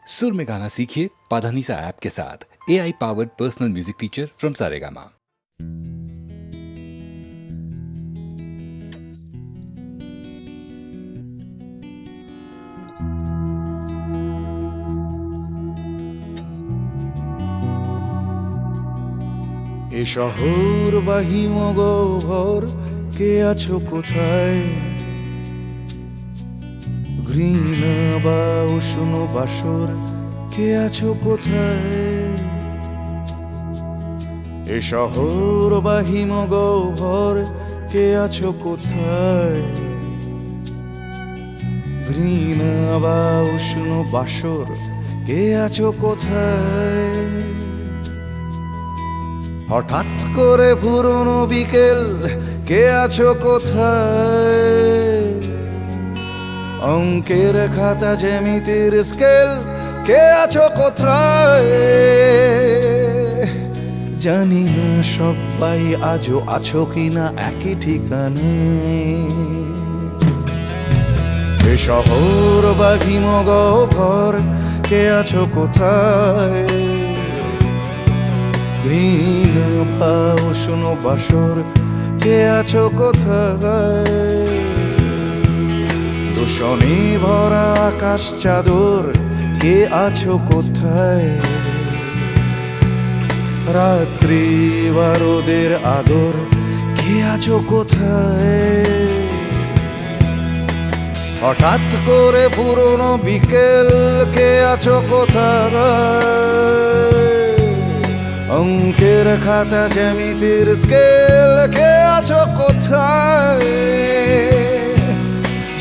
सुर में गाना सीखिए पाधानीसा ऐप के साथ AI powered personal music teacher from Saregama. এ শহর বা হিমগহ্বর, কে আছো কোথায়? ঘৃণা বা উষ্ণ বাসর, কে আছো কোথায়? এ শহর বা হিমগহ্বর, কে আছো কোথায়? ঘৃণা বা উষ্ণ বাসর, কে আছো কোথায়? হঠাৎ করে পুরনো বিকেল, কে আছো কোথায়? অঙ্কের খাতা জ্যামিতির স্কেল, কে আছো কোথায়? জানি না সবাই আজও আছো কিনা একই ঠিকানে। এ শহর বা হিমগহ্বর, কে আছো কোথায়? ঘৃণা বা উষ্ণ বাসর, কে আছো কোথায়? দূষণে ভরা আকাশ চাদর, কে আছো কোথায়? রাত্রি বা রোদের আদর, কে আছো কোথায়? হঠাৎ করে পুরনো বিকেল, কে আছো কোথায়? অঙ্কের খাতা জ্যামিতির স্কেল, কে আছো কোথায়?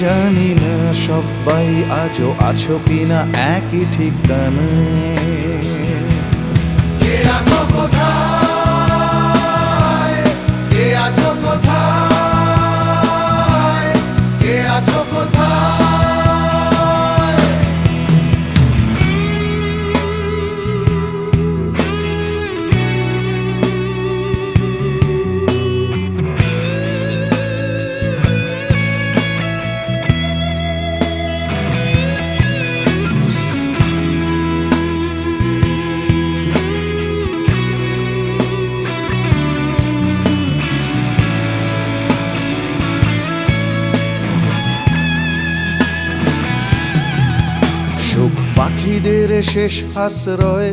জানি না সবাই আজও আছো কিনা একই ঠিকানায়। কে আছো কোথায়? কে আছো কোথায়? কে আছো কোথায়? পাখিদের শেষ আশ্রয়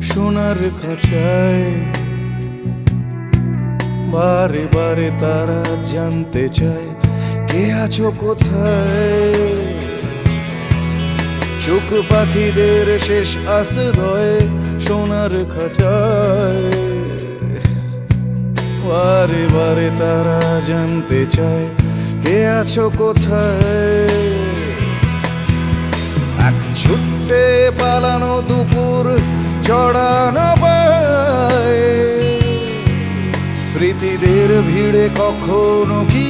সোনার খাঁচায়, বারে বারে তারা জানতে চায় কে আছো কোথায়? চোখ পাখিদের শেষ আশ্রয় সোনার খাঁচায়, বারে বারে তারা জানতে চায় কে আছো কোথায়? এক ছুটে পালানো দুপুর চড়ানো পায়, স্মৃতিদের ভিড়ে কখনো কি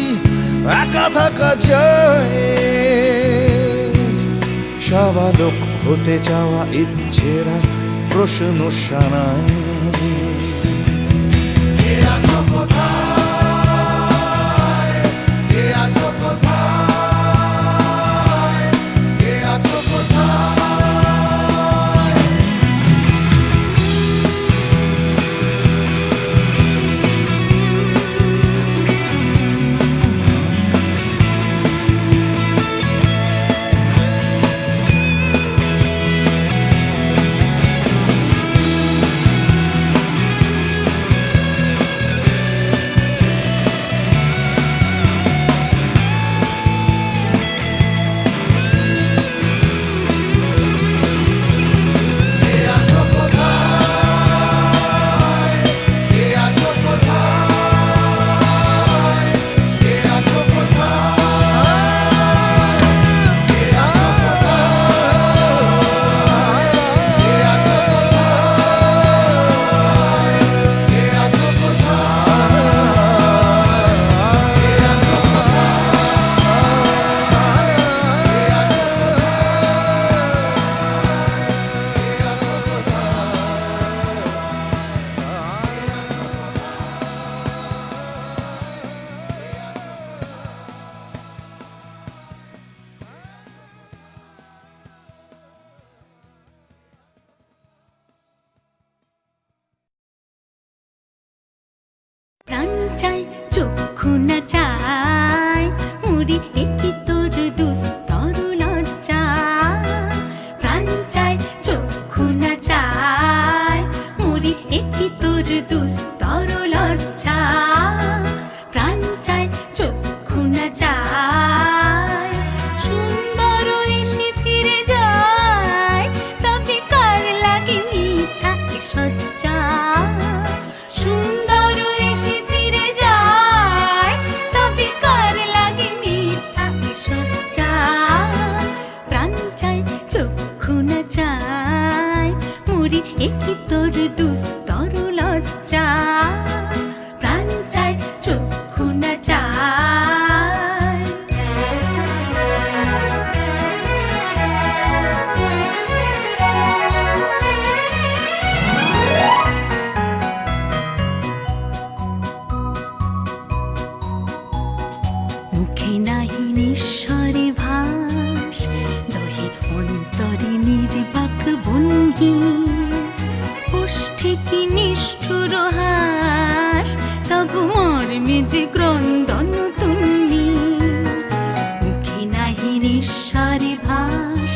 একা থাকা যায়? স্বাভাবিক হতে চাওয়া ইচ্ছেরা প্রশ্ন শানায়। কে আছো কোথায়? কে আছো কোথায়? কে আছো কোথায়? সজ্জা সুন্দর এসে ফিরে যায় তবে কার লাগে মিথ্যা সজ্জা প্রাণ চায় চক্ষু না চায় মরি একই তোর দুস্তর লজ্জা প্রাণ চায় চক্ষু না চায় মুখে নাহি নিঃস্বরে ভাস দহে অন্তরে নির্বাক বন্দি ওষ্ঠে কি নিষ্ঠুর হাস তবু মর্মে যে ক্রন্দন তুল্লি মুখে নাহি নিঃস্বরে ভাস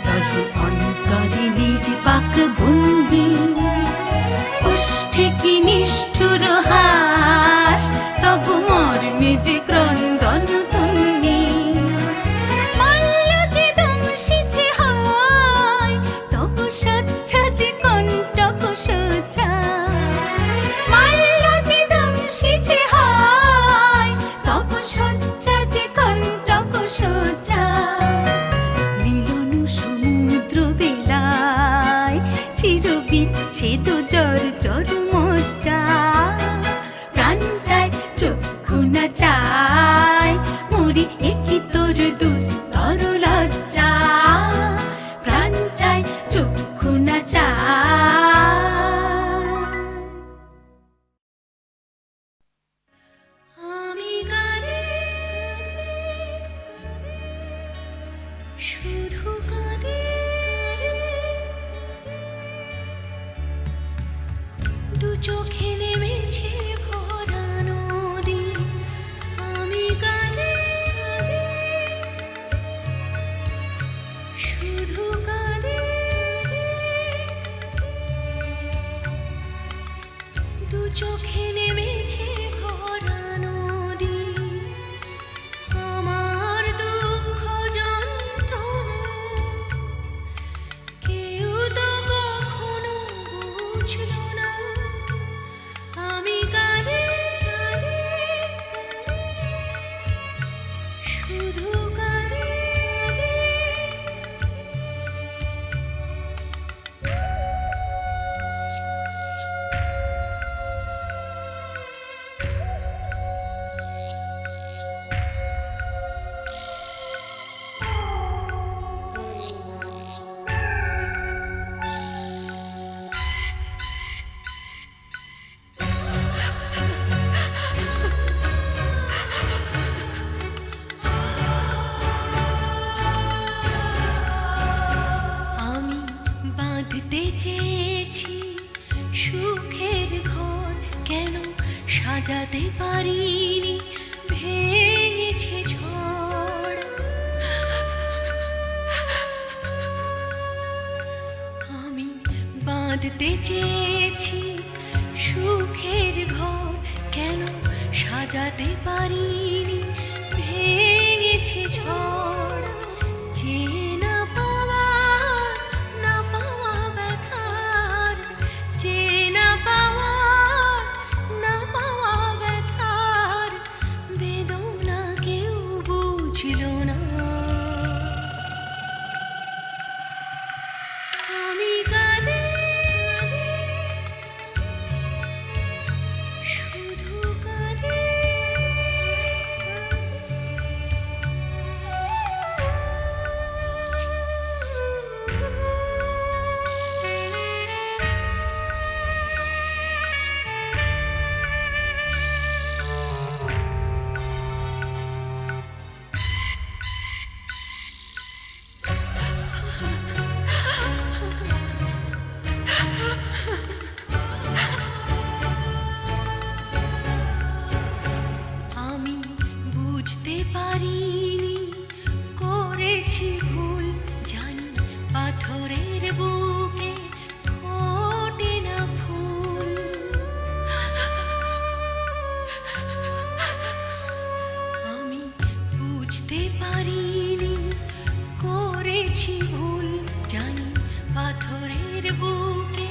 দহে অন্তরে নির্বাক বন্দি ওষ্ঠে কি নিষ্ঠুর হাস তবু মর্মে যে ক্রন্দন তুল্লি মাল্য যে দংশিছে হয় তবু সচ্ছা যে কণ্টক সোজা মাল্য যে দংশিছে হয় তবু সচ্ছা যে কণ্টক সোজা মিলন সমুদ্র বেলায় চির বিচ্ছেদ জর জর মজ্জা প্রাণ চায় চক্ষু না চায় মরি একই তোর দুস্তর লজ্জা প্রাণ চায় চক্ষু না চায় আমি গানে শুধু কাঁদে দু চোখে নেমেছে ভরা নদী আমি কাঁদে শুধু কাঁদে দু চোখে নেমেছে ভরা নদী আমার দুঃখ যন্ত্রণা কেউ তো কখনো বুঝল না আমি কাঁদে শুধু কাঁদে আমি বাঁধতে চেয়েছি সুখের ঘর কেন সাজাতে পারিনি ভেঙেছে ঝড় আমি বাঁধতে চেয়েছি সুখের ঘর কেন সাজাতে পারিনি ভেঙেছে ঝড় যে না পাওয়া না পাওয়া ব্যথার যে না পাওয়া না পাওয়া ব্যথার বেদনা কেউ বুঝল না আমি কাঁদে শুধু কাঁদে আমি বুঝতে পারিনি করেছি ভুল জানি পাথরের বুকে ফোটে না ফুল আমি বুঝতে পারিনি করেছি ভুল জানি পাথরের বুকে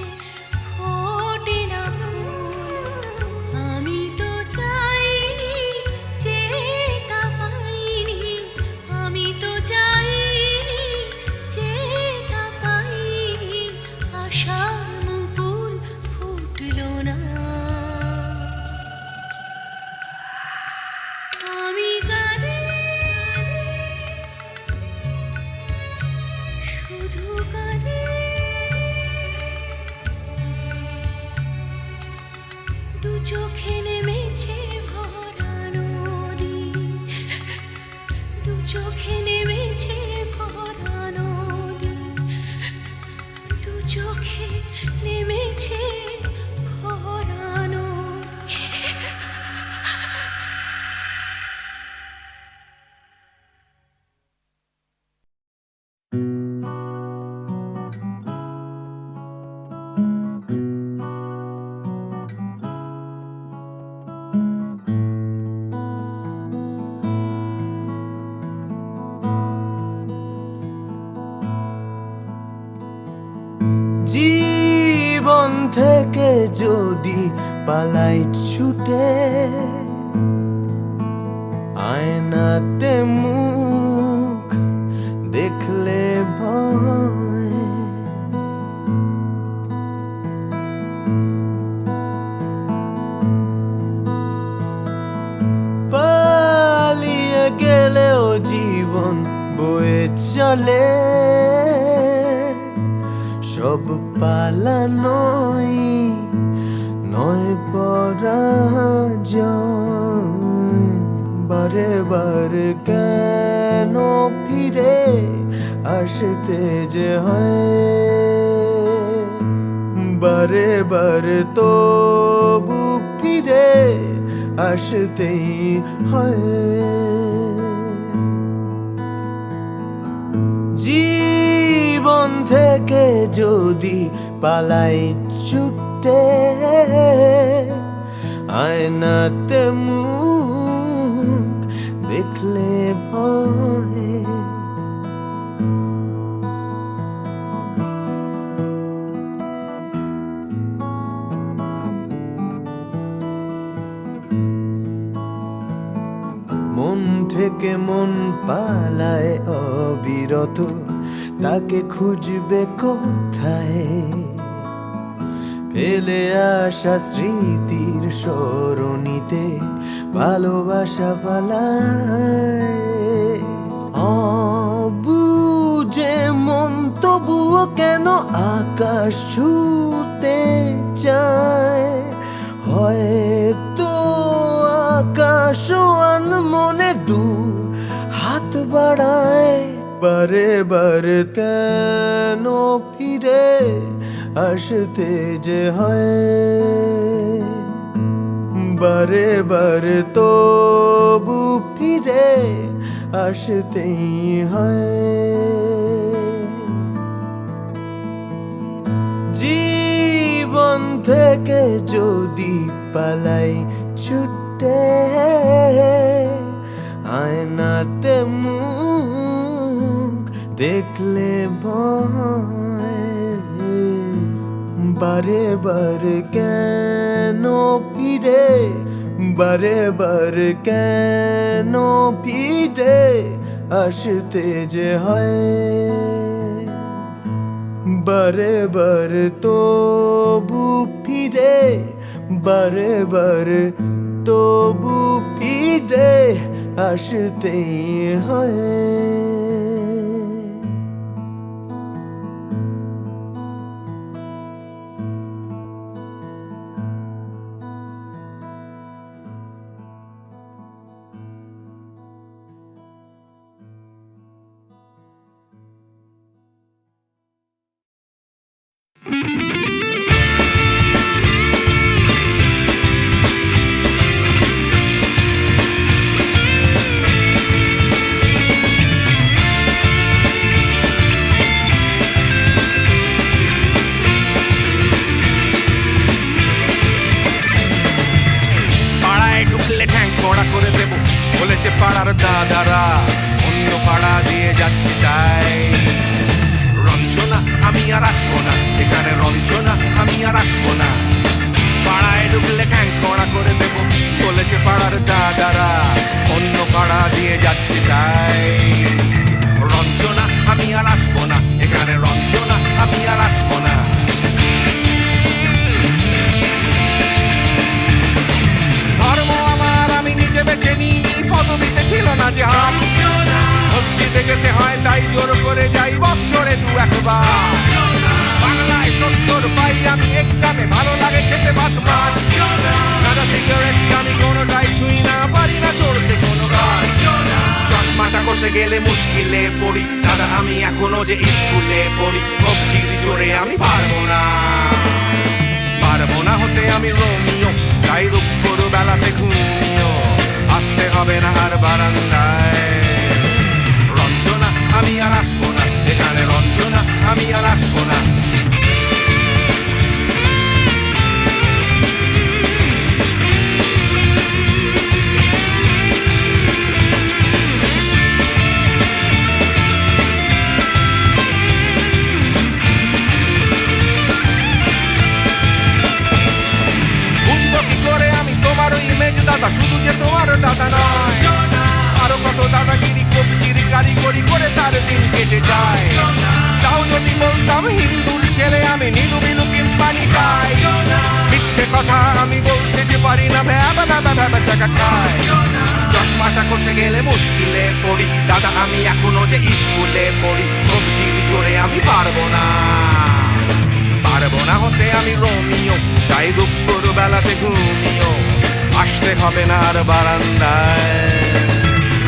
জীবন থেকে যদি পালাই ছুটে, আয়নাতে মুখ দেখলে ভয়, পালিয়ে গেলেও জীবন বয়ে চলে, সব পালানোই নয় পরাজয়। বারে বারে কেন ফিরে আসতে যে হয়, বারে বারে তবু ফিরে আসতেই হয়। জীবন থেকে যদি পালাই ছুটে, আয়নাতে মুখ দেখলে ভয়। মন থেকে মন পালায় অবিরত, তাকে খুঁজবে কোথায়? ফেলে আসা স্মৃতির সরণিতে ভালোবাসা পালায়। অবুঝে মন তবুও কেন আকাশ ছুঁতে চায়, হয়তো আকাশও মনে দু হাত বাড়ায়। বারে বারে কেন ফিরে আসতে যে হয়, বারে বারে তবু ফিরে আসতেই হয়। জীবন থেকে যদি পালাই ছুটে, আয়নাতে মুখ দেখলে ভয়। বারে বারে কেন ফিরে, বারে বারে কেন ফিরে আসতে যে হয়, বারে বারে তবু ফিরে, বারে বারে তবু ফিরে আসতেই হয়। পাড়ার দাদারা অন্য পাড়া দিয়ে যাচ্ছি তাই। রঞ্জনা আমি আর আসবো না, এখানে রঞ্জনা আমি আর আসবো না। পাড়ায় ঢুকলে ঠ্যাং কড়া করে দেবো, বলেছে পাড়ার দাদারা অন্য পাড়া দিয়ে যাচ্ছি তাই। রঞ্জনা আমি আর আসবো না, এখানে রঞ্জনা আমি আর আসবো না। ধর্ম আমার আমি নিজে বেছে নিই, পদবিতে ছিল না যে হাত। মসজিদে যেতে হয় তাই জোর করে যাই বছরে দু একবার। বাংলায় 70 পাই আমি এক্সামে, ভালো লাগে খেতে ভাত মাছ। সাদা সিগারেট আমি কোনোটাই ছুঁই না, পারি না চড়তে কোনো গাছ। চশমাটা কষে গেলে মুশকিলে পড়ি, দাদা আমি এখনো যে স্কুলে পড়ি। কবজির জোরে আমি পারবো না, পারবো না হতে আমি রোমিও, তাই দুপুর বেলাতে ঘুমিও আসতে হবে না আর বারান্দায়। রঞ্জনা আমি আর আসবো না, এখানে রঞ্জনা আমি আর আসবো না। হিন্দুর ছেলে আমি নীলু বিলু কিংবা নিতাই মিথ্যে কথা আমি বলতে যে পারি না ভ্যাবা ভ্যাবা ভ্যাবা চাকা খাই চশমাটা খসে গেলে মুশকিলে পড়ি দাদা আমি এখনো যে স্কুলে পড়ি সবজির জোরে আমি পারবো না হতে আমি রোমিও তাই দুপুর বেলাতে ঘুমিও আসতে হবে না আর বারান্দায়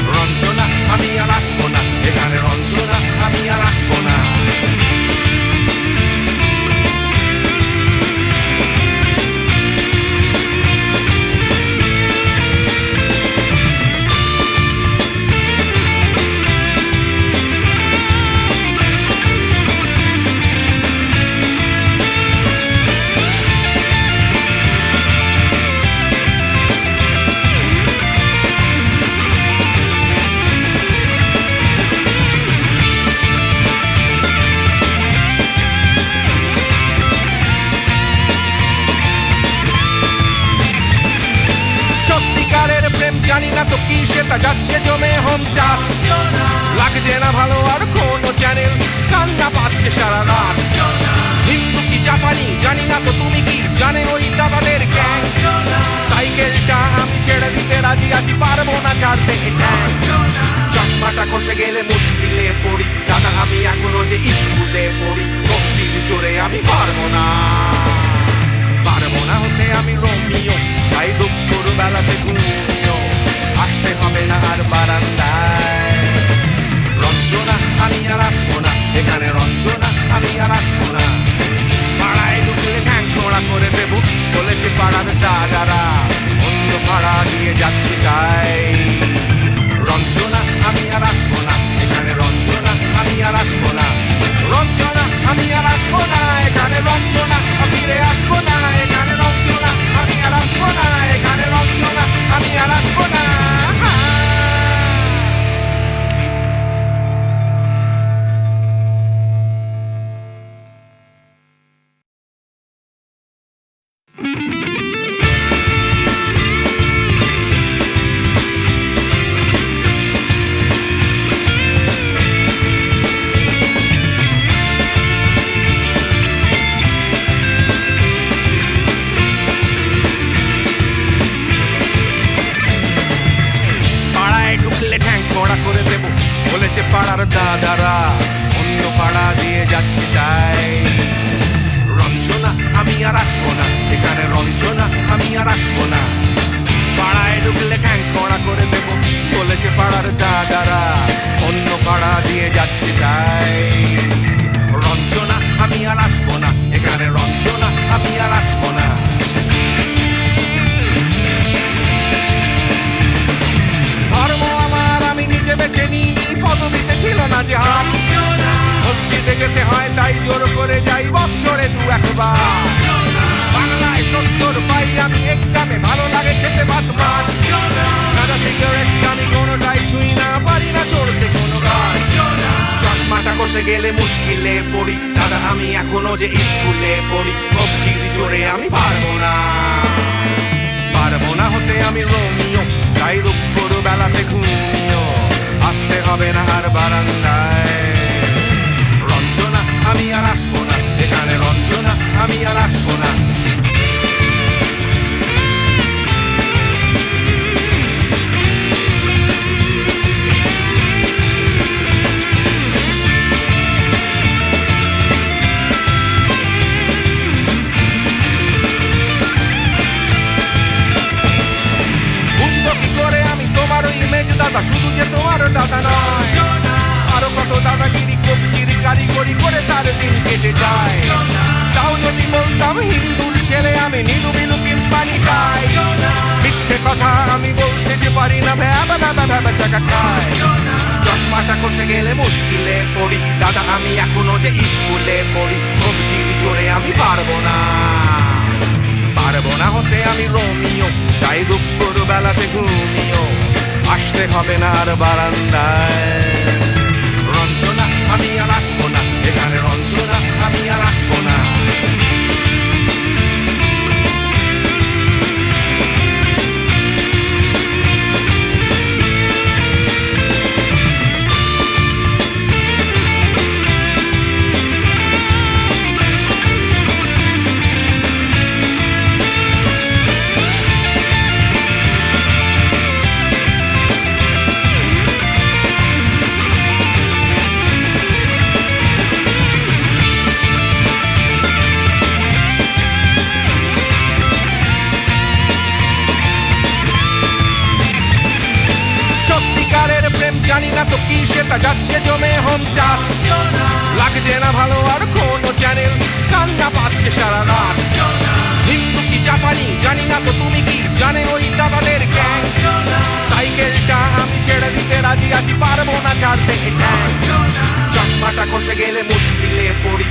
রঞ্জনা আমি আর আসবো না এখানে রঞ্জনা আমি আর আসবো না জানি না তো কি সেটা যাচ্ছে জমে হোম টাস্ক লাগছে না ভালো আর কোনো চ্যানেল কান্না পাচ্ছে সারা রাত হিন্দু কি জাপানি জানি না তো তুমি কি জানে ওই দাদাদের গ্যাং সাইকেলটা আমি ছেড়ে দিতে রাজি আছি পারবো না ছাড়তে চশমাটা খসে গেলে মুশকিলে পড়ি দাদা আমি এখনো যে স্কুলে পড়ি সবজির জোরে আমি পারবো না হতে আমি রোমিও তাই দুপুর বেলাতে ঘুমিও আসতে হবে না আর বারান্দায় রঞ্জনা আমি আর আসবো না এখানে রঞ্জনা আমি আর আসবো না পাড়ায় ঢুকলে ঠ্যাং খোঁড়া করে দেবো বলেছে পাড়ার দাদারা অন্য পাড়া দিয়ে যাচ্ছি তাই রঞ্জনা আমি আর আসবো না এখানে রঞ্জনা আমি আর আসবো না রঞ্জনা আমি আর আসবো না এখানে রঞ্জনা ফিরে আসবো না এখানে রঞ্জনা আমি আর আসবো না এখানে রঞ্জনা আমি আর আসবো না পাড়ার দাদারা অন্য পাড়া দিয়ে যাচ্ছি তাই রঞ্জনা আমি আর আসবো না এখানে রঞ্জনা আমি আর আসবো না পাড়ায় ঢুকলে ঠ্যাং খোঁড়া করে দেবো বলেছে পাড়ার দাদারা অন্য পাড়া দিয়ে যাচ্ছি তাই রঞ্জনা আমি আর আসবো না এখানে রঞ্জনা আমি আর আসবো না ধর্ম আমার আমি নিজে বেছে নিই পদবিতে ছিল না যে মসজিদে যেতে হয় তাই জোর করে যাই বছরে দু একবার বাংলায় 70 পাই আমি এক্সামে ভালো লাগে খেতে ভাত মাছ সাদা সিগারেট আমি কোনোটাই ছুঁই না পারি না চড়তে কোনো গাছ চশমাটা কষে গেলে মুশকিলে পড়ি দাদা আমি এখনো যে স্কুলে পড়ি সবজির জোরে আমি পারবো না হতে আমি রোমিও তাই দুপুর বেলাতে ঘুমিও আসতে হবে না আর বারান্দায় রঞ্জনা আমি আর আসবো না এখানে রঞ্জনা আমি আর আসবো না দাদা শুধু যে তোমার দাদা নয় আরো কত দাদাগিরি কবজির কারিগরি করে তার দিন কেটে যায় তাও যদি বলতাম হিন্দুর ছেলে আমি নীলু বিলু কিংবা নিতাই মিথ্যে কথা আমি বলতে যে পারি না ভ্যাবা ভ্যাবা ভ্যাবা চাকা খাই চশমাটা খসে গেলে মুশকিলে পড়ি দাদা আমি এখনো যে স্কুলে পড়ি সবজির জোরে আমি পারবো না হতে আমি রোমিও তাই দুপুর বেলাতে ঘুমিও আসতে হবে না আর বারান্দায় রঞ্জনা আমি আর আসবো না এখানে রঞ্জনা আমি আর আসবো না যাচ্ছে জমে হোম টাস্ক, লাগছে না ভালো আর কোনো চ্যানেল, কান্না পাচ্ছে সারা রাত। হিন্দু কি জাপানি জানি না, তো তুমি কি জানে ওই দাদাদের গ্যাং? সাইকেলটা আমি ছেড়ে দিতে রাজি আছি, পারবো না ছাড়তে এটা। চশমাটা খসে গেলে মুশকিলে পড়ি,